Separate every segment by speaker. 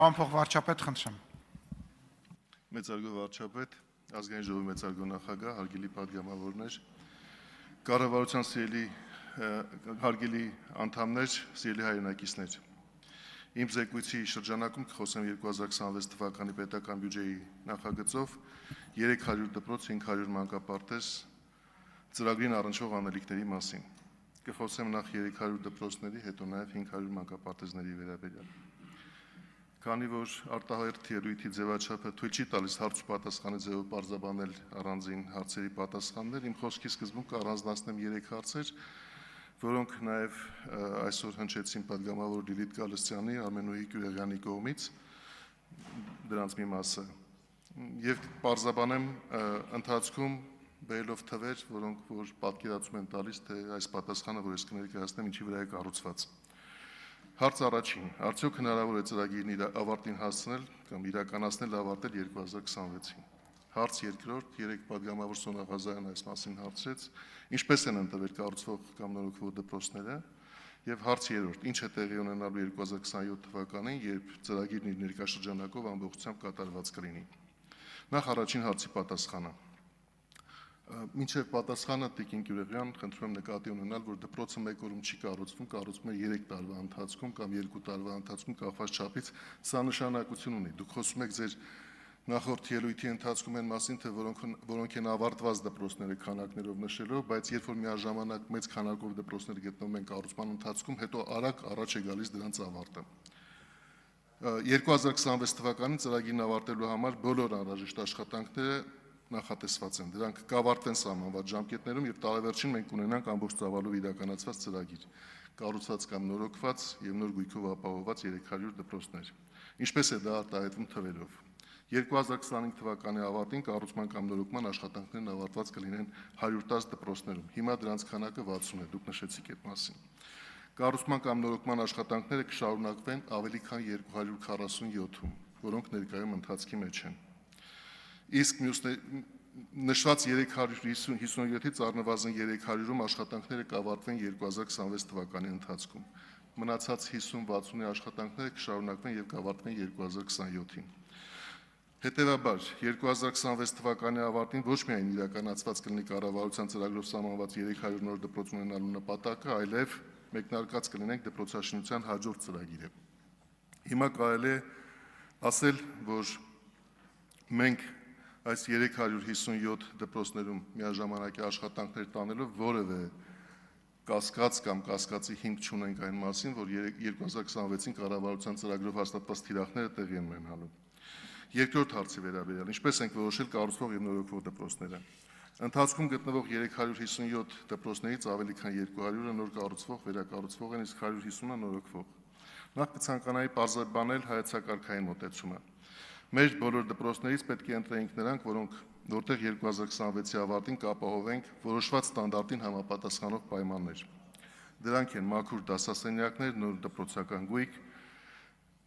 Speaker 1: Պարոն փոխվարչապետ, խնդրեմ։
Speaker 2: Մեծարգո վարչապետ, ազգային ժողովի մեծարգո նախագահ, հարգելի պատգամավորներ, կառավարության հարգելի անդամներ, սիրելի հայրենակիցներ։ Իմ զեկույցի շրջանակում կխոսեմ 2026 թվականի պետական բյուջեի նախագծով 300 դպրոց 500 մանկապարտեզ ծրագրին առնչվող անելիքների մասին։ Կխոսեմ նախ 300 դպրոցների, հետո նաև 500 մանկապարտեզների վերաբերյալ։ Քանի որ արտահայտ ելույթի ձևաչափը թույլ չի տալիս հարց ու պատասխանի ձևով պարզաբանել առանձին հարցերի պատասխաններ, իմ խոսքի սկզբում կառանձնացնեմ 3 հարցեր, որոնք նաև այսօր հնչեցին պատգամավոր Լիլիթ Գալստյանի, Արմենուհի Գյուլիանի կողմից, դրանց մի մասը, եւ պարզաբանեմ ընթացքում բերելով թվեր, որոնք որ պատկերացում են տալիս, թե այս պատասխանը, որ ես կներկայացնեմ, ինչի վրա է կառուցված։ Հարց առաջին, արդյոք հնարավոր է ծրագիրն իր ավարտին հասցնել կամ իրականացնել ավարտել 2026-ին։ Հարց երկրորդ, 3 պատգամավոր Սոնա այս մասին հարցրեց, ինչպես են ընտրվել կառուցվող կամ նորոգվող դպրոցները, եւ հարց երրորդ, ինչ է տեղի ունենալու 2027 թվականին, երբ ծրագիրն իր ներկայաշրջանակով ամբողջությամբ կատարված կլինի։ Նախ առաջին հարցի պատասխանը։ Մինչև պատասխանը Տիկին Գյուլիան, խնդրում եմ նկատի ունենալ, որ դպրոցը մեկ օրում չի կառուցվում, կառուցվում է 3 տարվա ընթացքում կամ 2 տարվա ընթացքում կախված չափից, սա նշանակություն ունի։ Դուք խոսում եք ձեր նախորդ ելույթի ընթացքում այն մասին, թե որոնք են ավարտված դպրոցները քանակներով նշելով, բայց երբ որ միաժամանակ մեծ քանակով դպրոցներ գտնվում են կառուցման ընթացքում, հետո արագ առաջ է գալիս դրանց ավարտը։ 2026 թվականին ծրագիրն ավարտելու համար բոլոր անհրաժեշտ աշխատանքները նախատեսված են, դրանք կավարտվեն սահմանված ժամկետներում եւ տարեվերջին մենք ունենանք ամբողջ ծավալով իրականացված ծրագիր, կառուցված կամ նորոգված եւ նոր գույքով ապահովված 300 դպրոցներ։ Ինչպես է դա արտահայտվում թվերով։ 2025 թվականի ավարտին կառուցման կամ նորոգման աշխատանքներն ավարտված կլինեն 110 դպրոցներում։ Հիմա դրանց քանակը 60 է, դուք նշեցիք այդ մասին։ Կառուցման կամ նորոգման աշխատանքները կշարունակվեն ավելի քան 247-ում, որոնք ներկայում ընթացքի մեջ են։ Իսկ նշված 357-ից առնվազն 300-ում աշխատանքները կավարտվեն 2026 թվականի ընթացքում։ Մնացած 50-60-ի աշխատանքները կշարունակվեն եւ կավարտվեն 2027-ին։ Հետևաբար 2026 թվականի ավարտին ոչ միայն իրականացված կլինի կառավարության ծրագրով սահմանված 300 նոր դպրոց ունենալու նպատակը, այլև մեկնարկած կլինենք դպրոցաշինության հաջորդ ծրագիրը։ Հիմա կարելի է ասել, որ մենք այս 357 դպրոցներում միաժամանակի աշխատանքներ տանելով որևէ կասկած կամ կասկածի հիմք չունենք այն մասին, որ 2026-ին կառավարության ծրագրով հաստատված թիրախները տեղի են ունենալու։ Երկրորդ հարցի վերաբերյալ, ինչպես ենք որոշել կառուցվող եւ նորոգվող դպրոցները։ Ընթացքում գտնվող 357 դպրոցներից ավելի քան 200-ը նոր կառուցվող, վերակառուցվող են, իսկ 150-ը նորոգվող։ Նախ կցանկանայի պարզաբանել հայեցակարգային մոտեցումը։ Մեր բոլոր դպրոցներից պետք է ընտրեինք նրանք, որտեղ 2026-ի ավարտին կապահովենք որոշված ստանդարտին համապատասխանող պայմաններ։ Դրանք են մաքուր դասասենյակներ, նոր դպրոցական գույք,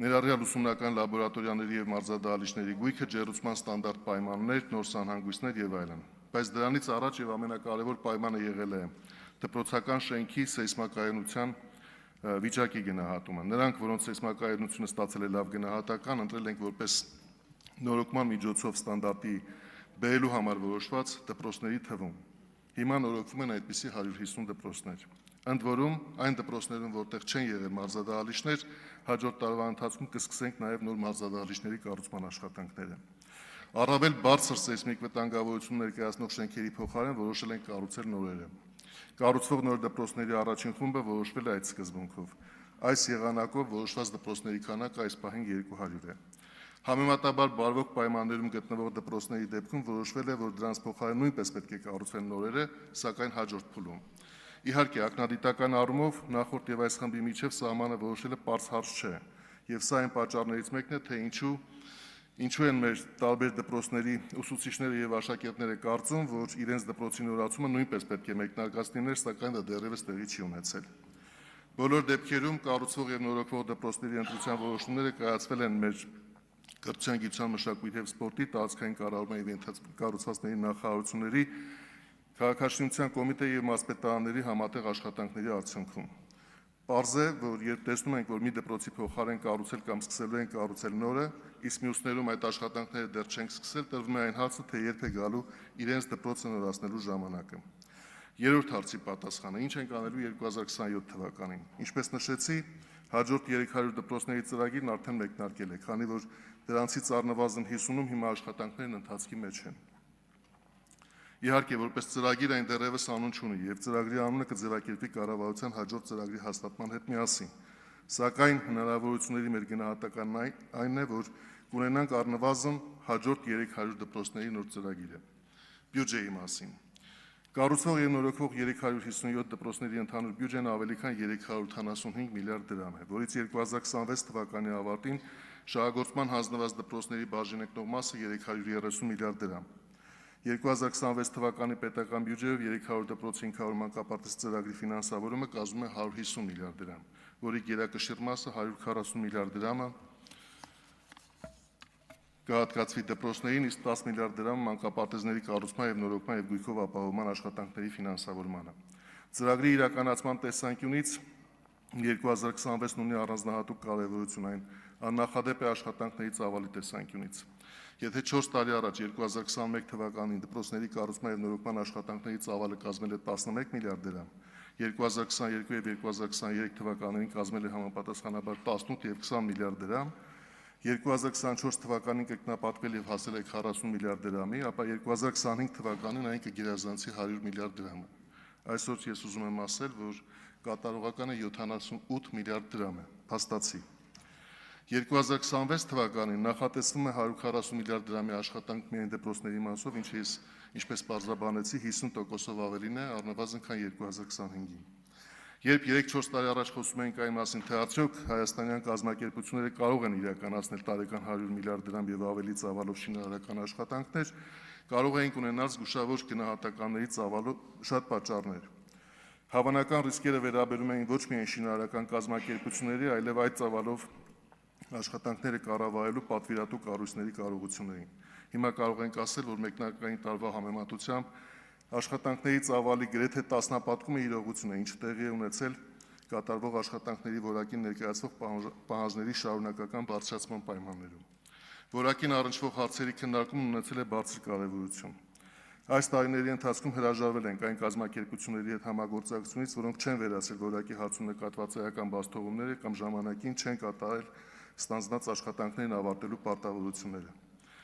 Speaker 2: ներառյալ ուսումնական լաբորատորիաների եւ մարզադահլիճների գույքը, ջեռուցման ստանդարտ պայմաններ, նոր սանհանգույցներ եւ այլն։ Բայց դրանից առաջ եւ ամենակարևոր պայմանը եղել է դպրոցական շենքի սեյսմակայունության վիճակի գնահատումը։ Նրանք, որոնց սեյսմակայունությունը ստացել է լավ գնահատական, ընտրել ենք որպես նորոգման միջոցով ստանդարտի բերելու համար որոշված դպրոցների թվում։ Հիմա նորոգվում են այդպիսի 150 դպրոցներ։ Ընդ որում, այն դպրոցներում, որտեղ չեն եղել մարզադահլիճներ, հաջորդ տարվա ընթացքում կսկսենք նաև նոր մարզադահլիճների կառուցման աշխատանքները։ Առավել բարձր սեյսմիկ վտանգավորություն ներկայացնող շենքերի փոխարեն որոշել ենք կառուցել նորերը։ Կառուցվող նոր դպրոցների առաջին խումբը որոշվել է այդ սկզբունքով։ Այս եղանակով որոշված դպրոցների քանակը այս պահին 200 է։ Համեմատաբար բարվոք պայմաններում գտնվող դպրոցների դեպքում որոշվել է, որ դրանց փոխարեն նույնպես պետք է կառուցվեն նորերը, սակայն հաջորդ փուլում։ Իհարկե, ակնադիտական առումով նախորդ եւ այս խմբի միջև սահմանը որոշելը պարզ հարց չէ, եւ սա այն պատճառներից մեկն է, թե ինչու են մեր տարբեր դպրոցների ուսուցիչները եւ աշակերտները կարծում, որ իրենց դպրոցի նորացումը նույնպես պետք է մեկնարկած լիներ, սակայն դա դեռևս տեղի չի ունեցել։ Բոլոր դեպքերում կառուցվող եւ նորոգվող դպրոցների ընտրության որոշումները կայացվել են մեր Կրթության, գիտության, մշակույթի եւ սպորտի տարածքային կառավարման եւ կառուցվածքների նախարարությունների քաղաքաշինության կոմիտեի եւ մարզպետարանների համատեղ աշխատանքների արդյունքում։ Պարզ է, որ երբ տեսնում ենք, որ մի դպրոցի փոխարեն կառուցել կամ սկսելու են կառուցել նորը, իսկ մյուսներում այդ աշխատանքները դեռ չենք սկսել, տրվում է այն հարցը, թե երբ է գալու իրենց դպրոցը նորացնելու ժամանակը։ Երրորդ հարցի պատասխանը՝ ինչ ենք անելու 2027 թվականին։ Ինչպես նշեցի, հաջորդ 300 դպրոցների ծրագիրն արդեն մեկնարկել է, քանի որ դրանցից առնվազն 50-ում հիմա աշխատանքներն ընթացքի մեջ են։ Իհարկե, որպես ծրագիր այն դեռևս անուն չունի եւ ծրագրի անունը կձևակերպվի կառավարության հաջորդ ծրագրի հաստատման հետ միասին։ Սակայն հնարավորությունների մեր գնահատականն այն է, որ կունենանք առնվազն հաջորդ 300 դպրոցների նոր ծրագիրը։ Բյուջեի մասին։ Կառուցվող եւ նորոգվող 357 դպրոցների ընդհանուր բյուջեն ավելի քան 385 միլիարդ դրամ է, որից 2026 թվականի ավարտին շահագործման հանձնված դպրոցների բաժանեկնող մասը 330 միլիարդ դրամ։ 2026 թվականի պետական բյուջեով 300 դպրոցի 500 մանկապարտեզ ծրագրի ֆինանսավորումը կազմում է 150 միլիարդ դրամ, որի գերակշիռ մասը 140 միլիարդ դրամը կհատկացվի դպրոցներին, իսկ 10 միլիարդ դրամ մանկապարտեզների կառուցման եւ նորոգման եւ գույքով ապահովման աշխատանքների ֆինանսավորմանը։ Ծրագրի իրականացման տեսանկյունից 2026-ն ունի առանձնահատուկ կարևորություն, այն աննախադեպ է աշխատանքների ծավալի տեսանկյունից։ Եթե 4 տարի առաջ 2021 թվականին դպրոցների կառուցման եւ նորոգման աշխատանքների ծավալը կազմել է 11 միլիարդ դրամ, 2022 եւ 2023 թվականներին կազմել է համապատասխանաբար 18 եւ 20 միլիարդ դրամ, 2024 թվականին կգնահատվել եւ հասել է 40 միլիարդ դրամի, ապա 2025 թվականին այն կգերազանցի 100 միլիարդ դրամը։ Այսօր ես ուզում եմ ասել, որ կատարողականը 78 միլիարդ դրամ է, փաստացի։ 2026 թվականին նախատեսվում է 140 միլիարդ դրամի աշխատանք միայն դպրոցների մասով, ինչը ինչպես պարզաբանեցի 50%-ով ավելին է առնվազն քան 2025-ին։ Երբ 3-4 տարի առաջ խոսում էինք այն մասին, թե արդյոք հայաստանյան կազմակերպությունները կարող են իրականացնել տարեկան 100 միլիարդ դրամ եւ ավելի ծավալով շինարարական աշխատանքներ, կարող էինք ունենալ զգուշավոր գնահատականների ծավալով շատ պատճառներ։ Հավանական ռիսկերը վերաբերում էին ոչ միայն շինարարական կազմակերպությունների, այլև այդ ծավալով աշխատանքները կառավարելու պատվիրատու կառույցների կարողություններին։ Հիմա կարող ենք ասել, որ մեկնարկային տարվա համեմատությամբ աշխատանքների ծավալի գրեթե տասնապատկումը իրողություն է, ինչը տեղի է ունեցել կատարվող աշխատանքների որակին ներկայացվող պահանջների շարունակական բարձրացման պայմաններում։ Որակին առնչվող հարցերի քննարկումն ունեցել է բարձր կարևորություն։ Այս տարիների ընթացքում հրաժարվել ենք այն կազմակերպությունների հետ համագործակցությունից, որոնք չեն վերացրել որակի հարցում նկատված էական բացթողումները կամ ժամանակին չեն կատարել ստանձնած աշխատանքներն ավարտելու պարտավորությունները։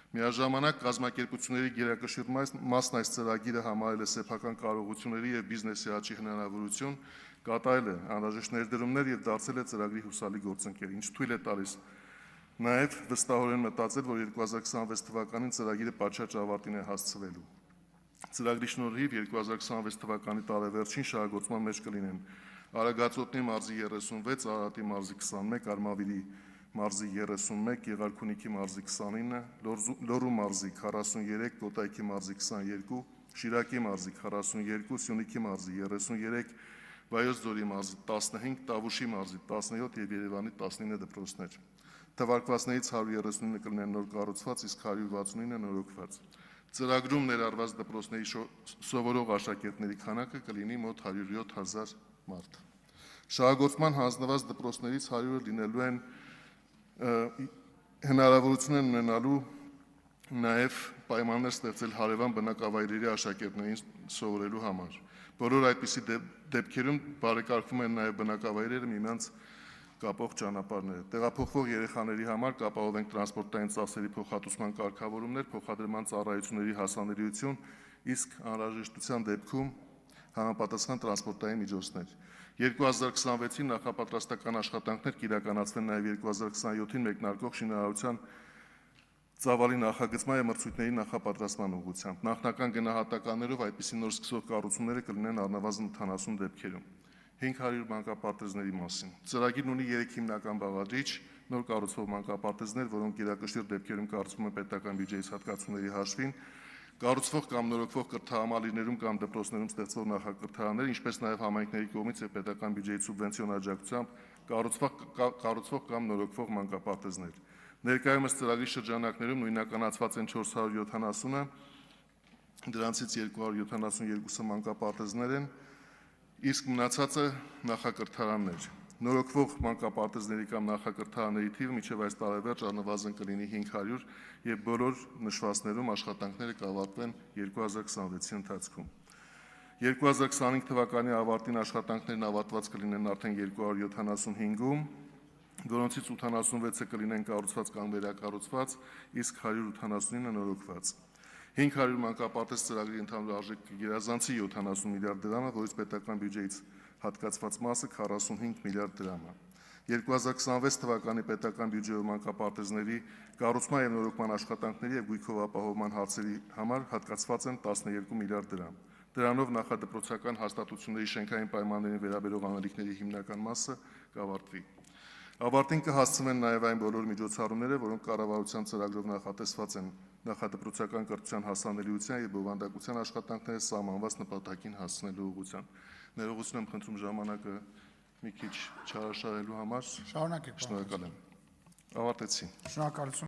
Speaker 2: Միաժամանակ կազմակերպությունների գերակշիռ մասն այս ծրագիրը համարել է սեփական կարողությունների եւ բիզնեսի աճի հնարավորություն, կատարել է անհրաժեշտ ներդրումներ եւ դարձել է ծրագրի հուսալի գործընկեր, ինչ թույլ է տալիս նաեւ վստահորեն մտածել, որ 2026 թվականին ծրագիրը պատշաճ ավարտին է հասցվելու։ Ծրագրի շնորհիվ 2026 թվականի տարեվերջին շահագործման մեջ կլինեն Արագածոտնի մարզի 36, Արարատի մարզի 21, Արմավիրի մարզի 31, Եղարքունիքի մարզի 29, Լոռու մարզի 43, Կոտայքի մարզի 22, Շիրակի մարզի 42, Սյունիքի մարզի 33, Վայոց ձորի մարզի 15, Տավուշի մարզի 17 եւ Երևանի 19 դպրոցներ։ Թվարկվածներից 139 կլինեն նոր կառուցված, իսկ 169 նորոգված։ Ծրագրում ներառված դպրոցների սովորող աշակերտների քանակը կլինի մոտ 107,000 մարդ։ Շահագործման հանձնված դպրոցներից 100-ը լինելու են հնարավորություն են ունենալու նաև պայմաններ ստեղծել հարևան բնակավայրերի աշակերտներին սովորելու համար։ Բոլոր այդպիսի դեպքերում բարեկարգվում են նաև բնակավայրերը միմյանց կապող ճանապարհները։ Տեղափոխվող երեխաների համար կապահովենք տրանսպորտային ծախսերի փոխհատուցման կարգավորումներ, փոխադրման ծառայությունների հասանելիություն, իսկ անհրաժեշտության դեպքում համապատասխան տրանսպորտային միջոցներ։ 2026-ին նախապատրաստական աշխատանքներ կիրականացվեն նաև 2027-ին մեկնարկող շինարարության ծավալի նախագծման եւ մրցույթների նախապատրաստման ուղղությամբ։ Նախնական գնահատականներով այդպիսի նոր սկսող կառուցումները կլինեն առնվազն 80 դեպքերում։ 500 մանկապարտեզների մասին։ Ծրագիրն ունի 3 հիմնական բաղադրիչ՝ նոր կառուցվող մանկապարտեզներ, որոնք գերակշիռ դեպքերում կառուցվում են պետական բյուջեից հատկացումների հաշվին, կառուցվող կամ նորոգվող կրթահամալիրներում կամ դպրոցներում ստեղծվող նախակրթարաններ, ինչպես նաև համայնքների կողմից եւ պետական բյուջեի սուբվենցիոն աջակցությամբ կառուցվող կամ նորոգվող մանկապարտեզներ։ Ներկայումս ծրագրի շրջանակներում նույնականացված են 470-ը, դրանցից 272-ը մանկապարտեզներ են, իսկ մնացածը նախակրթարաններ։ Նորոգվող մանկապարտեզների կամ նախակրթարանների թիվը մինչև այս տարեվերջ առնվազն կլինի 500 եւ բոլոր նշվածներում աշխատանքները կավարտվեն 2026-ի ընթացքում։ 2025 թվականի ավարտին աշխատանքներն ավարտված կլինեն արդեն 275-ում, որոնցից 86-ը կլինեն կառուցված կամ վերակառուցված, իսկ 189-ը նորոգված։ 500 մանկապարտեզ ծրագրի ընդհանուր արժեքը կգերազանցի 70 միլիարդ դրամը, որից պետական բյուջեից հատկացված մասը 45 միլիարդ դրամ է։ 2026 թվականի պետական բյուջեով մանկապարտեզների կառուցման և նորոգման աշխատանքների և գույքով ապահովման հարցերի համար հատկացված են 12 միլիարդ դրամ։ Դրանով նախադպրոցական հաստատությունների շենքային պայմաններին վերաբերող անելիքների հիմնական մասը կավարտվի։ Ավարտին կհասցվեն նաև այն բոլոր միջոցառումները, որոնք կառավարության ծրագրով նախատեսված են նախադպրոցական կրթության հասանելիության և բովանդակության աշխատանքները սահմանված նպատակին հասցնելու ուղղությամբ։ Ներողություն եմ խնդրում ժամանակը մի քիչ չարաշահելու համար։
Speaker 1: Շարունակեք, պարոն
Speaker 2: Շնորհակալ եմ։ Ավարտեցի։
Speaker 1: Շնորհակալություն։